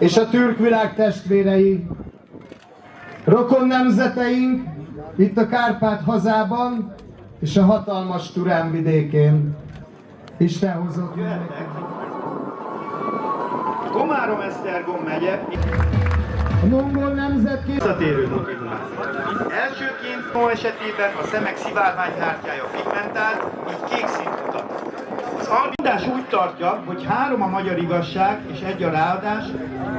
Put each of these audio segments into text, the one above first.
és a türk világ testvérei, rokon nemzeteink itt a Kárpát hazában és a hatalmas Turán vidékén. Isten hozott mindenkit. Komárom-Esztergom megye. A mongol nemzet Visszatérő motivumát. Elsőként Mó esetében a szemek szivárványhártyája pigmentált, így kék színt mutat. Az albindás úgy tartja, hogy 3 a magyar igazság és 1 a ráadás,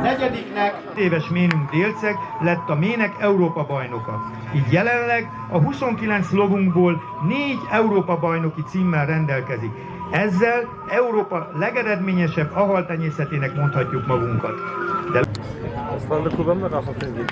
negyediknek éves ménünk Délceg lett a mének Európa bajnoka. Így jelenleg a 29 lovunkból 4 Európa bajnoki címmel rendelkezik. Ezzel Európa legeredményesebb ahaltenyészetének mondhatjuk magunkat. Aslan da kullanma, Rafa Tengel.